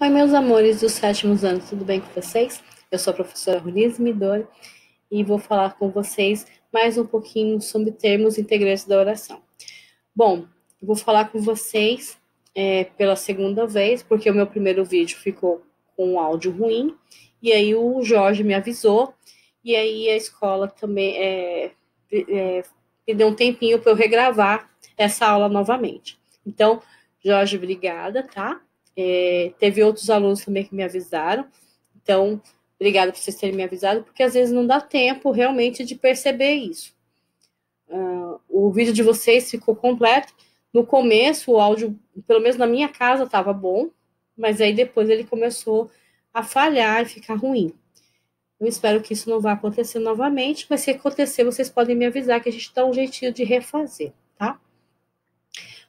Oi, meus amores dos sétimos anos, tudo bem com vocês? Eu sou a professora Ronise Midori e vou falar com vocês mais um pouquinho sobre termos integrantes da oração. Bom, eu vou falar com vocês pela segunda vez, porque o meu primeiro vídeo ficou com um áudio ruim, e aí o Jorge me avisou, e aí a escola também me deu um tempinho para eu regravar essa aula novamente. Então, Jorge, obrigada, tá? Teve outros alunos também que me avisaram, então, obrigada por vocês terem me avisado, porque às vezes não dá tempo realmente de perceber isso. O vídeo de vocês ficou completo. No começo, o áudio, pelo menos na minha casa, estava bom, mas aí depois ele começou a falhar e ficar ruim. Eu espero que isso não vá acontecer novamente, mas se acontecer, vocês podem me avisar que a gente dá um jeitinho de refazer, tá?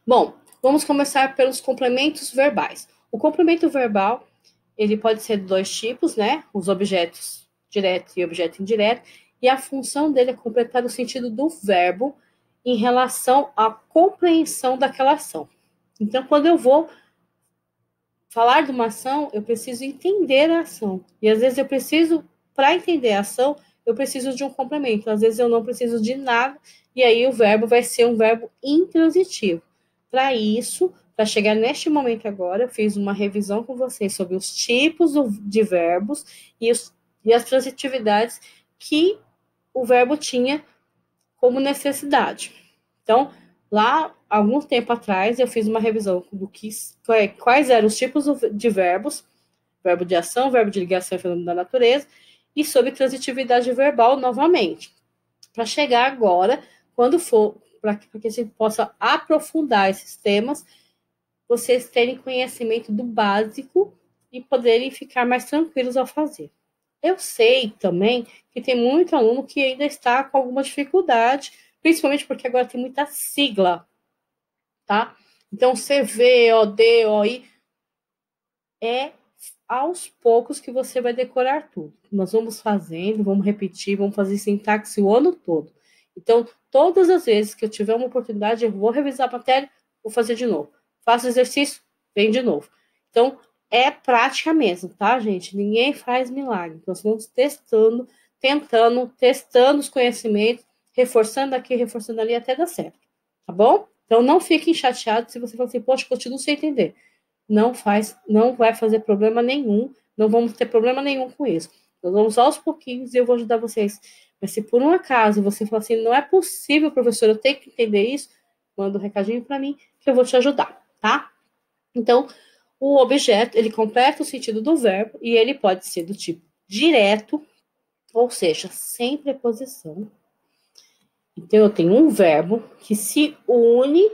Bom, vamos começar pelos complementos verbais. O complemento verbal, ele pode ser de dois tipos, né? Os objetos direto e objeto indireto, e a função dele é completar o sentido do verbo em relação à compreensão daquela ação. Então, quando eu vou falar de uma ação, eu preciso entender a ação. E às vezes eu preciso, para entender a ação, eu preciso de um complemento. Às vezes eu não preciso de nada, e aí o verbo vai ser um verbo intransitivo. Para isso, para chegar neste momento agora, eu fiz uma revisão com vocês sobre os tipos de verbos e as transitividades que o verbo tinha como necessidade. Então, lá, algum tempo atrás, eu fiz uma revisão do que quais eram os tipos de verbos, verbo de ação, verbo de ligação e fenômeno da natureza, e sobre transitividade verbal novamente. Para chegar agora, quando for, para que a gente possa aprofundar esses temas, vocês terem conhecimento do básico e poderem ficar mais tranquilos ao fazer. Eu sei também que tem muito aluno que ainda está com alguma dificuldade, principalmente porque agora tem muita sigla, tá? Então, CV, OD, OI, é aos poucos que você vai decorar tudo. Nós vamos fazendo, vamos repetir, vamos fazer sintaxe o ano todo. Então, todas as vezes que eu tiver uma oportunidade, eu vou revisar a matéria, vou fazer de novo. Faço exercício, vem de novo. Então, é prática mesmo, tá, gente? Ninguém faz milagre. Nós vamos testando, testando os conhecimentos, reforçando aqui, reforçando ali, até dar certo. Tá bom? Então, não fiquem chateados se você falar assim, poxa, continuo sem entender. Não vai fazer problema nenhum, não vamos ter problema nenhum com isso. Nós vamos aos pouquinhos e eu vou ajudar vocês. Mas se por um acaso você falar assim, não é possível, professor, eu tenho que entender isso, manda um recadinho para mim que eu vou te ajudar, tá? Então, o objeto, ele completa o sentido do verbo e ele pode ser do tipo direto, ou seja, sem preposição. Então, eu tenho um verbo que se une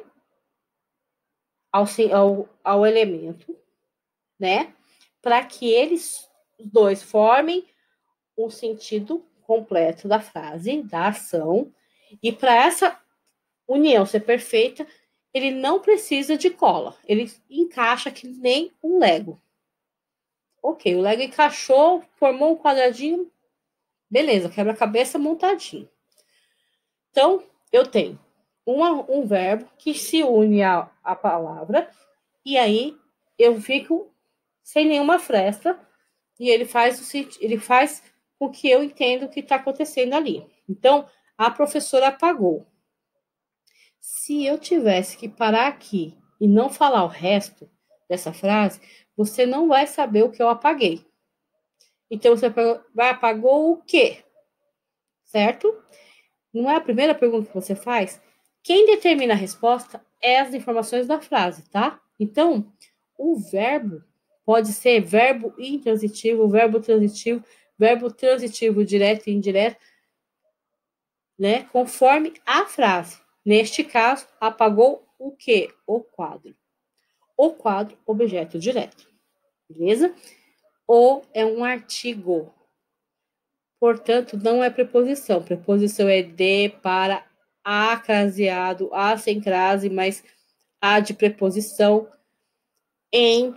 ao elemento, né? Para que eles dois formem um sentido completo da frase, da ação, e para essa união ser perfeita, ele não precisa de cola, ele encaixa que nem um Lego. Ok, o Lego encaixou, formou um quadradinho, beleza, quebra-cabeça montadinho. Então, eu tenho um verbo que se une à palavra, e aí eu fico sem nenhuma fresta, e ele faz com que eu entenda o que está acontecendo ali. Então, a professora apagou. Se eu tivesse que parar aqui e não falar o resto dessa frase, você não vai saber o que eu apaguei. Então, você vai apagou o quê? Certo? Não é a primeira pergunta que você faz? Quem determina a resposta é as informações da frase, tá? Então, o verbo pode ser verbo intransitivo, verbo transitivo direto e indireto, né? Conforme a frase. Neste caso, apagou o quê? O quadro. O quadro, objeto direto. Beleza? O é um artigo. Portanto, não é preposição. Preposição é de, para, a craseado, a sem crase, mas a de preposição, em,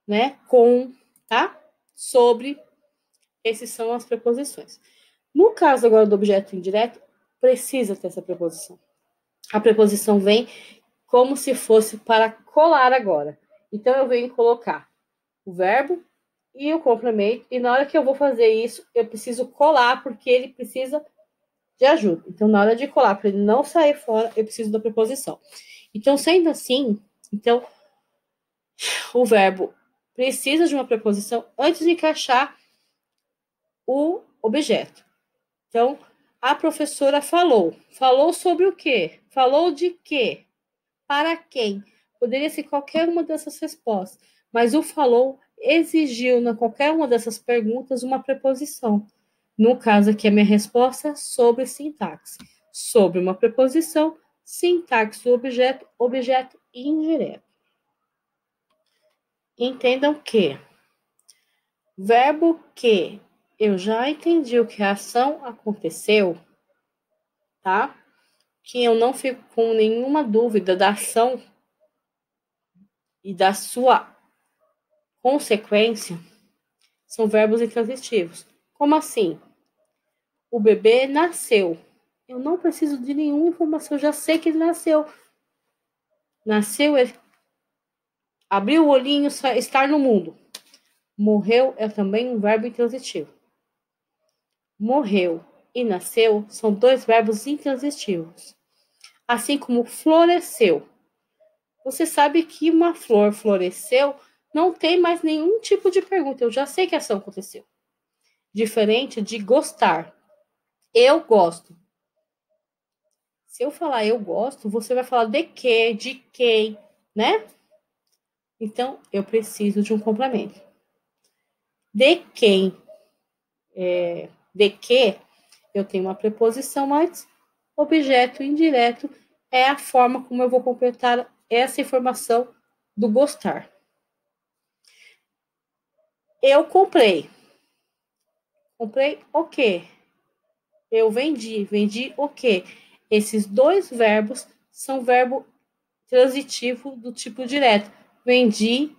né? Com, tá? Sobre. Essas são as preposições. No caso agora do objeto indireto, precisa ter essa preposição. A preposição vem como se fosse para colar agora. Então, eu venho colocar o verbo e o complemento, e na hora que eu vou fazer isso, eu preciso colar, porque ele precisa de ajuda. Então, na hora de colar, para ele não sair fora, eu preciso da preposição. Então, sendo assim, então, o verbo precisa de uma preposição antes de encaixar o objeto. Então, a professora falou. Falou sobre o quê? Falou de quê? Para quem? Poderia ser qualquer uma dessas respostas, mas o falou exigiu na qualquer uma dessas perguntas uma preposição. No caso aqui, a minha resposta sobre sintaxe. Sobre uma preposição, sintaxe do objeto, objeto indireto. Entendam que verbo que eu já entendi o que a ação aconteceu, tá? Que eu não fico com nenhuma dúvida da ação e da sua consequência, são verbos intransitivos. Como assim? O bebê nasceu. Eu não preciso de nenhuma informação, eu já sei que ele nasceu. Nasceu, ele abriu o olhinho, estar no mundo. Morreu é também um verbo intransitivo. Morreu e nasceu são dois verbos intransitivos. Assim como floresceu. Você sabe que uma flor floresceu, não tem mais nenhum tipo de pergunta. Eu já sei que a ação aconteceu. Diferente de gostar. Eu gosto. Se eu falar eu gosto, você vai falar de quê, de quem, né? Então, eu preciso de um complemento. De quem? De que? Eu tenho uma preposição antes. Objeto indireto é a forma como eu vou completar essa informação do gostar. Eu comprei. Comprei o quê? Eu vendi. Vendi o quê? Esses dois verbos são verbo transitivo do tipo direto. Vendi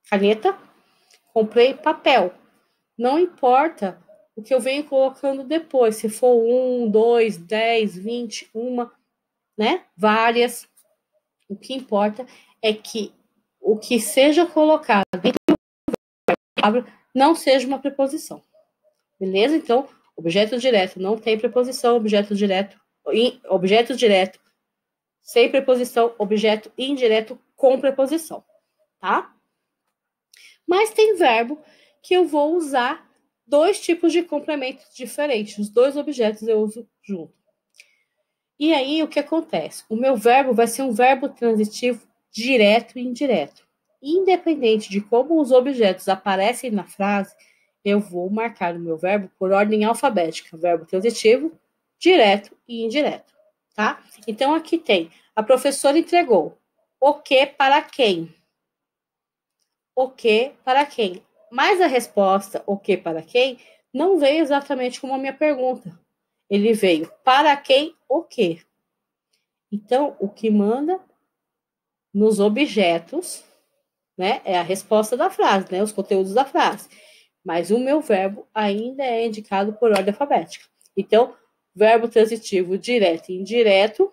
caneta, comprei papel. Não importa o que eu venho colocando depois, se for 1, 2, 10, 20, uma, né? Várias. O que importa é que o que seja colocado dentro da palavra não seja uma preposição. Beleza? Então, objeto direto não tem preposição, objeto direto sem preposição, objeto indireto com preposição, tá? Mas tem verbo que eu vou usar dois tipos de complementos diferentes. Os dois objetos eu uso junto. E aí, o que acontece? O meu verbo vai ser um verbo transitivo direto e indireto. Independente de como os objetos aparecem na frase, eu vou marcar o meu verbo por ordem alfabética. Verbo transitivo, direto e indireto, tá? Então, aqui tem, a professora entregou. O que para quem? O que para quem? Mas a resposta, o que para quem, não veio exatamente como a minha pergunta. Ele veio para quem, o que? Então, o que manda nos objetos, né, é a resposta da frase, né, os conteúdos da frase. Mas o meu verbo ainda é indicado por ordem alfabética. Então, verbo transitivo direto e indireto,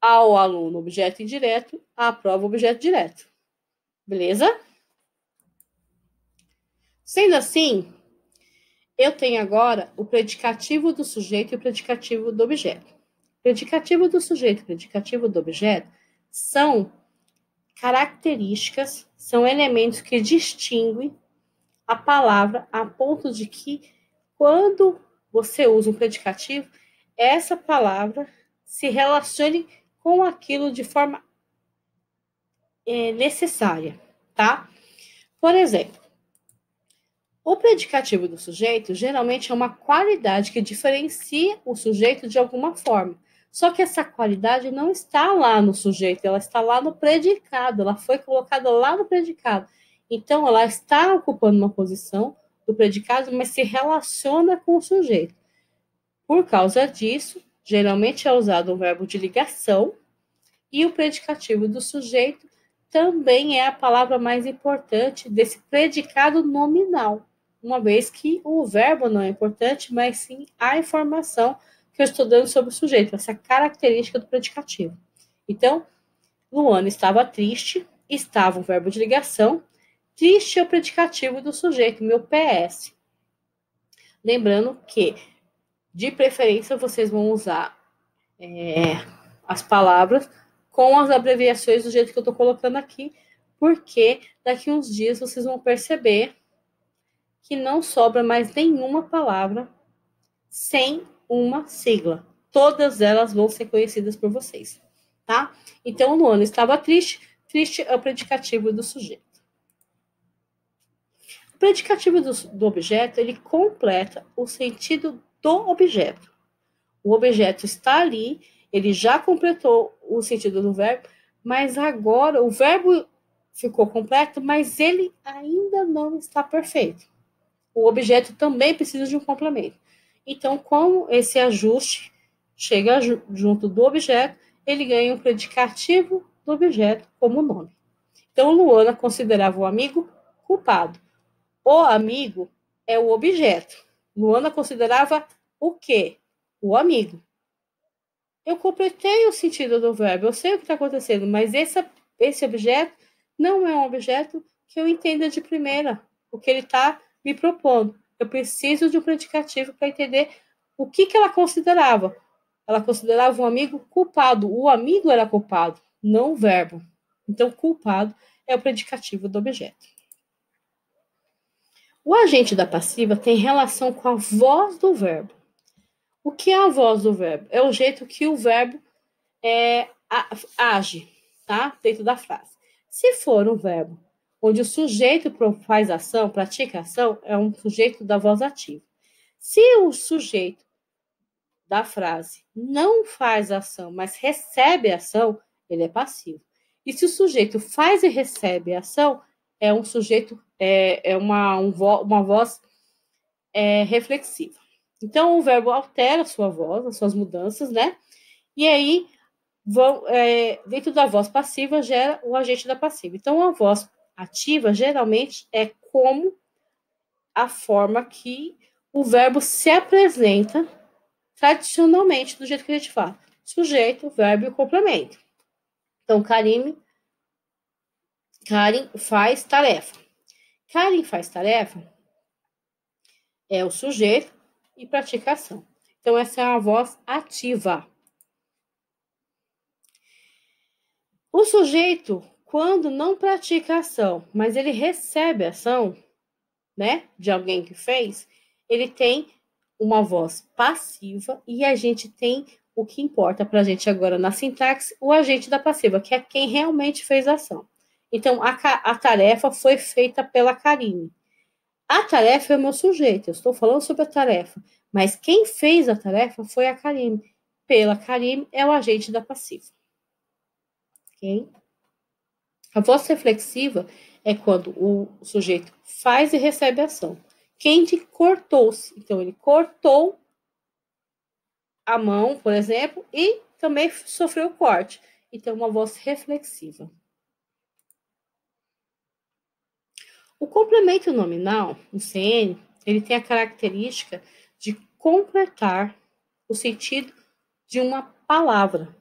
ao aluno objeto indireto, à prova objeto direto. Beleza? Sendo assim, eu tenho agora o predicativo do sujeito e o predicativo do objeto. Predicativo do sujeito e predicativo do objeto são características, são elementos que distinguem a palavra a ponto de que, quando você usa um predicativo, essa palavra se relacione com aquilo de forma necessária, tá? Por exemplo, o predicativo do sujeito geralmente é uma qualidade que diferencia o sujeito de alguma forma. Só que essa qualidade não está lá no sujeito, ela está lá no predicado, ela foi colocada lá no predicado. Então, ela está ocupando uma posição do predicado, mas se relaciona com o sujeito. Por causa disso, geralmente é usado o verbo de ligação e o predicativo do sujeito também é a palavra mais importante desse predicado nominal, uma vez que o verbo não é importante, mas sim a informação que eu estou dando sobre o sujeito, essa característica do predicativo. Então, Luana estava triste, estava o verbo de ligação. Triste é o predicativo do sujeito, meu PS. Lembrando que, de preferência, vocês vão usar as palavras com as abreviações do jeito que eu estou colocando aqui, porque daqui uns dias vocês vão perceber que não sobra mais nenhuma palavra sem uma sigla. Todas elas vão ser conhecidas por vocês, tá? Então, Luana estava triste. Triste é o predicativo do sujeito. O predicativo do objeto, ele completa o sentido do objeto. O objeto está ali, ele já completou o sentido do verbo, mas agora o verbo ficou completo, mas ele ainda não está perfeito. O objeto também precisa de um complemento. Então, como esse ajuste chega junto do objeto, ele ganha um predicativo do objeto como nome. Então, Luana considerava o amigo culpado. O amigo é o objeto. Luana considerava o quê? O amigo. Eu completei o sentido do verbo, eu sei o que está acontecendo, mas esse objeto não é um objeto que eu entenda de primeira, o que ele está me propondo. Eu preciso de um predicativo para entender o que ela considerava. Ela considerava um amigo culpado. O amigo era culpado, não o verbo. Então, culpado é o predicativo do objeto. O agente da passiva tem relação com a voz do verbo. O que é a voz do verbo? É o jeito que o verbo age, tá? Dentro da frase. Se for um verbo onde o sujeito faz ação, pratica ação, é um sujeito da voz ativa. Se o sujeito da frase não faz ação, mas recebe ação, ele é passivo. E se o sujeito faz e recebe ação, é um sujeito, uma voz reflexiva. Então, o verbo altera a sua voz, as suas mudanças, né? E aí, dentro da voz passiva, gera o agente da passiva. Então, a voz ativa, geralmente, é como a forma que o verbo se apresenta tradicionalmente, do jeito que a gente fala. Sujeito, verbo e complemento. Então, Karen faz tarefa. Karen faz tarefa é o sujeito e pratica ação. Então, essa é a voz ativa. O sujeito, quando não pratica ação, mas ele recebe ação, né, de alguém que fez, ele tem uma voz passiva e a gente tem o que importa para a gente agora na sintaxe, o agente da passiva, que é quem realmente fez a ação. Então, a tarefa foi feita pela Karine. A tarefa é o meu sujeito, eu estou falando sobre a tarefa, mas quem fez a tarefa foi a Karine. Pela Karine é o agente da passiva. Ok? A voz reflexiva é quando o sujeito faz e recebe a ação. Candy cortou-se. Então, ele cortou a mão, por exemplo, e também sofreu corte. Então, uma voz reflexiva. O complemento nominal, o CN, ele tem a característica de completar o sentido de uma palavra.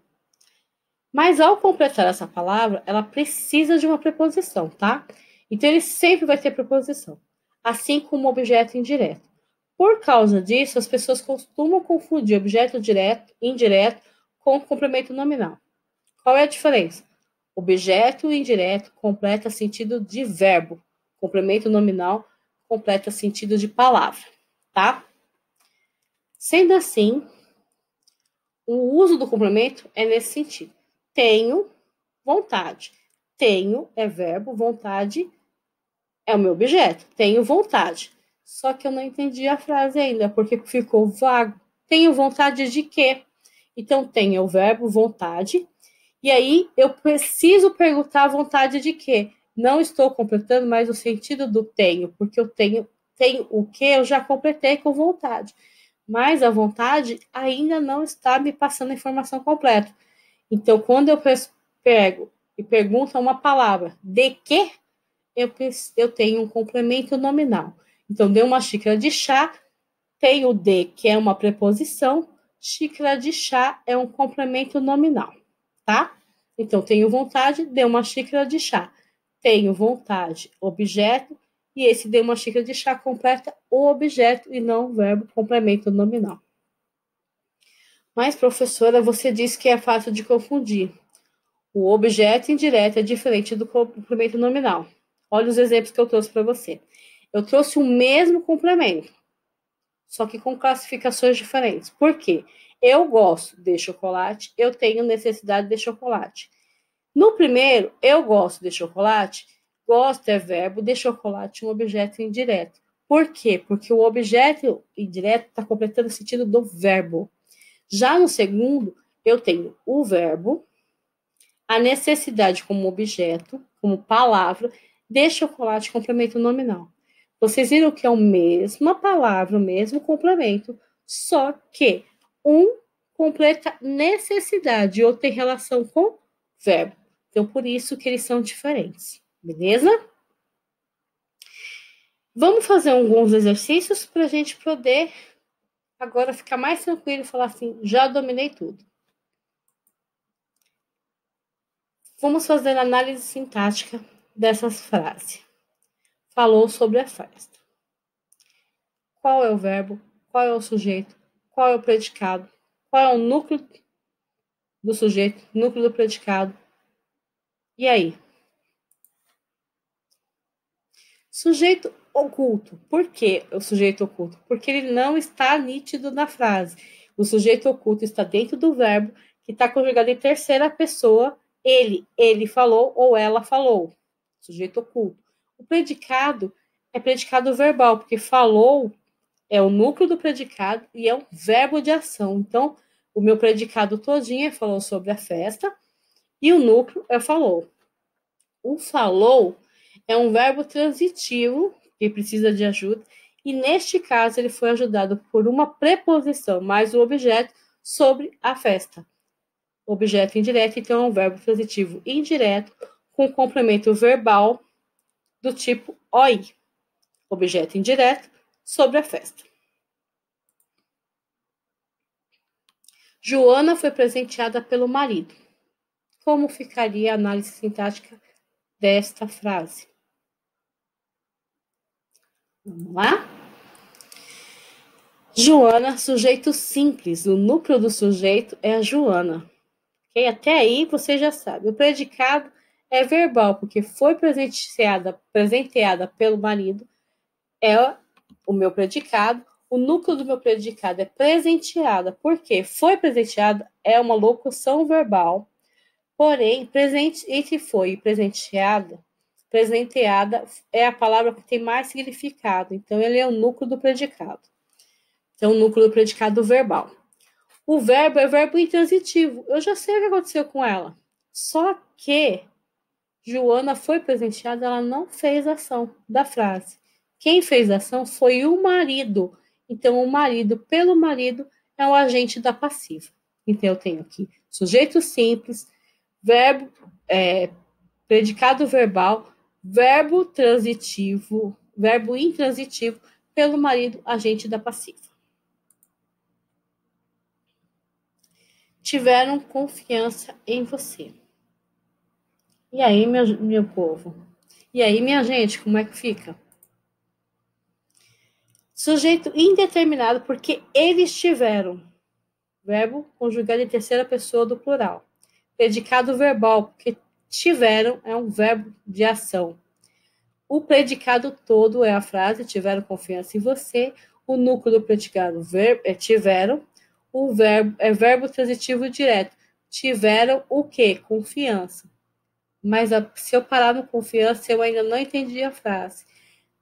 Mas, ao completar essa palavra, ela precisa de uma preposição, tá? Então, ele sempre vai ter preposição, assim como objeto indireto. Por causa disso, as pessoas costumam confundir objeto direto, indireto com complemento nominal. Qual é a diferença? Objeto indireto completa sentido de verbo. Complemento nominal completa sentido de palavra, tá? Sendo assim, o uso do complemento é nesse sentido. Tenho vontade. Tenho é verbo, vontade é o meu objeto. Tenho vontade. Só que eu não entendi a frase ainda, porque ficou vago. Tenho vontade de quê? Então, tenho o verbo vontade. E aí, eu preciso perguntar vontade de quê? Não estou completando mais o sentido do tenho, porque eu tenho o que eu já completei com vontade. Mas a vontade ainda não está me passando a informação completa. Então, quando eu pego e pergunto uma palavra de quê, eu tenho um complemento nominal. Então, deu uma xícara de chá, tem o de, que é uma preposição, xícara de chá é um complemento nominal, tá? Então, tenho vontade, dê uma xícara de chá. Tenho vontade, objeto, e esse dê uma xícara de chá completa o objeto e não o verbo complemento nominal. Mas, professora, você disse que é fácil de confundir. O objeto indireto é diferente do complemento nominal. Olha os exemplos que eu trouxe para você. Eu trouxe o mesmo complemento, só que com classificações diferentes. Por quê? Eu gosto de chocolate, eu tenho necessidade de chocolate. No primeiro, eu gosto de chocolate, gosto é verbo, de chocolate um objeto indireto. Por quê? Porque o objeto indireto está completando o sentido do verbo. Já no segundo, eu tenho o verbo, a necessidade como objeto, como palavra, de chocolate complemento nominal. Vocês viram que é a mesma palavra, o mesmo complemento, só que um completa necessidade e outro tem relação com verbo. Então, por isso que eles são diferentes. Beleza? Vamos fazer alguns exercícios para a gente poder agora ficar mais tranquilo e falar assim, já dominei tudo. Vamos fazer a análise sintática dessas frases. Falou sobre a festa. Qual é o verbo? Qual é o sujeito? Qual é o predicado? Qual é o núcleo do sujeito? Núcleo do predicado? E aí? Sujeito oculto. Por que o sujeito oculto? Porque ele não está nítido na frase. O sujeito oculto está dentro do verbo que está conjugado em terceira pessoa. Ele falou ou ela falou. Sujeito oculto. O predicado é predicado verbal, porque falou é o núcleo do predicado e é um verbo de ação. Então, o meu predicado todinho falou sobre a festa e o núcleo é falou. O falou é um verbo transitivo que precisa de ajuda e neste caso ele foi ajudado por uma preposição mais o objeto sobre a festa. Objeto indireto, então é um verbo transitivo indireto com complemento verbal do tipo oi. Objeto indireto sobre a festa. Joana foi presenteada pelo marido. Como ficaria a análise sintática desta frase? Vamos lá? Joana, sujeito simples. O núcleo do sujeito é a Joana. Okay? Até aí você já sabe. O predicado é verbal, porque foi presenteada pelo marido. É o meu predicado. O núcleo do meu predicado é presenteada. Por quê? Foi presenteada é uma locução verbal. Porém, presente entre foi e presenteada é a palavra que tem mais significado. Então, ele é o núcleo do predicado. Então, o núcleo do predicado verbal. O verbo é verbo intransitivo. Eu já sei o que aconteceu com ela. Só que Joana foi presenteada, ela não fez a ação da frase. Quem fez a ação foi o marido. Então, o marido, pelo marido, é o agente da passiva. Então, eu tenho aqui sujeito simples, verbo, predicado verbal, verbo transitivo, verbo intransitivo, pelo marido, agente da passiva. Tiveram confiança em você. E aí, meu povo? E aí, minha gente, como é que fica? Sujeito indeterminado, porque eles tiveram. Verbo conjugado em terceira pessoa do plural. Predicado verbal, porque tiveram é um verbo de ação. O predicado todo é a frase, tiveram confiança em você. O núcleo do predicado tiveram. O verbo é verbo transitivo direto. Tiveram o quê? Confiança. Mas se eu parar no confiança, eu ainda não entendi a frase.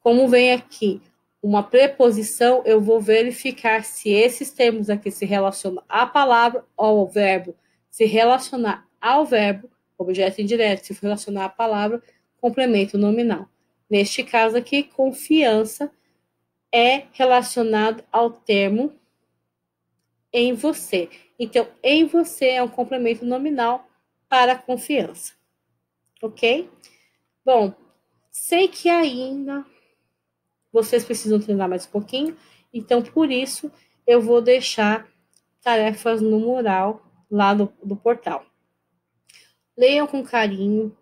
Como vem aqui uma preposição, eu vou verificar se esses termos aqui se relacionam à palavra ou ao verbo. Se relacionar ao verbo, objeto indireto, se relacionar à palavra, complemento nominal. Neste caso aqui, confiança é relacionado ao termo em você. Então, em você é um complemento nominal para confiança. Ok? Bom, sei que ainda vocês precisam treinar mais um pouquinho, então por isso eu vou deixar tarefas no mural lá do portal. Leiam com carinho,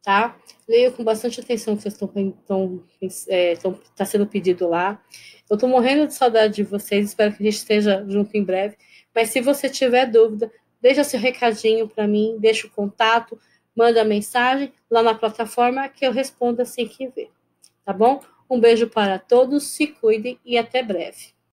tá? Leiam com bastante atenção o que vocês está sendo pedido lá. Eu estou morrendo de saudade de vocês, espero que a gente esteja junto em breve. Mas se você tiver dúvida, deixa seu recadinho para mim, deixa o contato, manda mensagem lá na plataforma que eu respondo assim que ver, tá bom? Um beijo para todos, se cuidem e até breve.